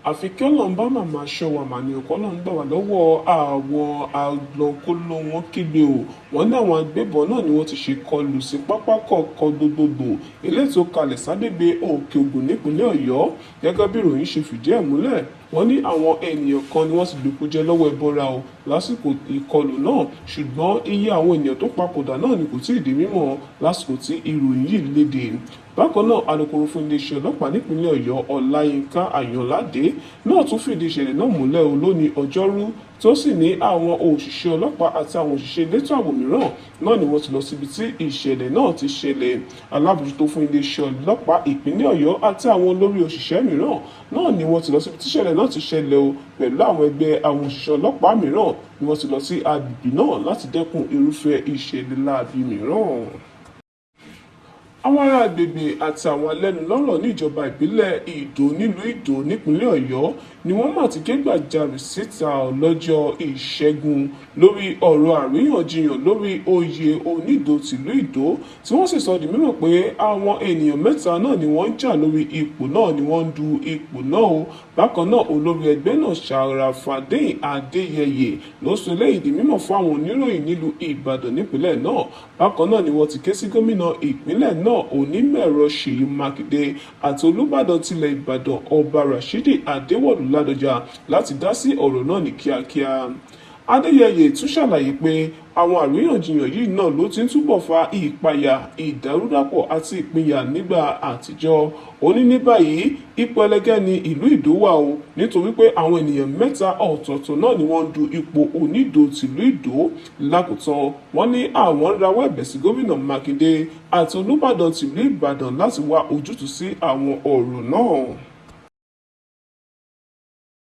àfi kí Ọlọ́run bá màmá ṣọ́ wa mà ní ọkọ Ọlọ́run gbà wá lọ́wọ́ àwọn alọ́kóló wọn kígbe o. Wọ́n ní àwọn agbébọn náà ni wọ́n ti ṣe kọlù sí pápákọ̀ ọkọ̀ gbogbogbò eléyìí tó kalẹ̀ ságbègbè Òkè Ògùn nípínlẹ̀ Ọ̀yọ́. Gẹ́gẹ́ bí ìròyìn ṣe fìdí ẹ̀ múlẹ̀, wọ́n ní àwọn ènìyàn kan ni wọ́n ti gbèkújẹ lọ́wọ́ ẹbọra o lásìkò ìkọlù náà, ṣùgbọ́n iye àwọn ènìyàn tó papòdà náà ni kò tí ì di mímọ̀ lásìkò tí ìròyìn yìí léde. Bákan náà, alukoro fún iléeṣẹ́ ọlọ́pàá nípínlẹ̀ Ọ̀yọ́ Ọláyínká Ayọ̀ládé náà tún fìdí ìṣẹ̀lẹ̀ náà múlẹ̀ o lónìí Ọjọ́rú, tó sì ní àwọn òṣìṣẹ́ ọlọ́pàá àti àwọn òṣìṣẹ́ elétò ààbò mìíràn náà ni wọ́n ti lọ síbi tí ìṣẹ̀lẹ̀ náà ti ṣẹlẹ̀. Alábòjútó fún iléeṣẹ́ ọlọ́pàá ìpínlẹ̀ Ọ̀yọ́ àti àwọn olórí òṣìṣẹ́ mìíràn náà ni wọ́n ti lọ síbi tí ìṣẹ̀lẹ̀ náà ti ṣẹlẹ̀ o, pẹ̀lú àwọn ẹgbẹ́ àwọn òṣìṣẹ́ ọlọ́pàá mìíràn ni wọ́n ti lọ sí agbègbè náà láti dẹ́kun irúfẹ́ ìṣẹ̀lẹ̀ láabi mìíràn. Àwọn ará agbègbè àti àwọn alẹ́nulọ́rọ̀ ní ìjọba ìbílẹ̀ Ìdó nílùú Ìdó nípínlẹ̀ Ọ̀yọ́ ni wọ́n mà ti ké gbàjarè síta lọ́jọ́ Ìṣẹ́gun lórí ọ̀rọ̀ àríyànjiyàn lórí oyè onídò tìlú Ìdó, tí wọ́n sì sọ di mímọ̀ pé àwọn ènìyàn mẹ́ta náà ni wọ́n ń jà lórí ipò náà ni wọ́n ń du ipò náà o. Bákan náà, olórí ẹgbẹ́ náà Ṣàràfàdéyìn Adéyẹyè ló sọ eléyìí di mímọ̀ fún àwọn oníròyìn nílùú Ìbàdàn nípínlẹ̀ náà. Bákan náà ni wọ́n ti ké sí gómìnà ìpínlẹ̀ náà Onímọ̀-ẹ̀rọ Ṣèyí Mákindé àti Olúbàdàn tilẹ̀ Ìbàdàn Ọba Ràṣídì Adéwọ̀lú Ládọjà láti dá sí ọ̀rọ̀ náà ní kíákíá. Adéyẹyè tún ṣàlàyé pé àwọn àríyànjiyàn yìí náà ló ti ń túbọ̀ fa ìpayà, ìdàrúdàpọ̀ àti ìpínyà nígbà àtijọ́. Ó ní ní báyìí ipò ẹlẹgẹ́ ni ìlú Ìdó wà o, nítorí pé àwọn ènìyàn mẹ́ta ọ̀tọ̀ọ̀tọ̀ náà ni wọ́n ń du ipò onídò tìlú Ìdó. Lákòótán, wọ́n ní àwọn ń rawọ́ ẹ̀bẹ̀ sí gómìnà Mákindé àti Olúbàdàn tìlú Ìbàdàn láti wá ojútùú sí àwọn ọ̀rọ̀ náà.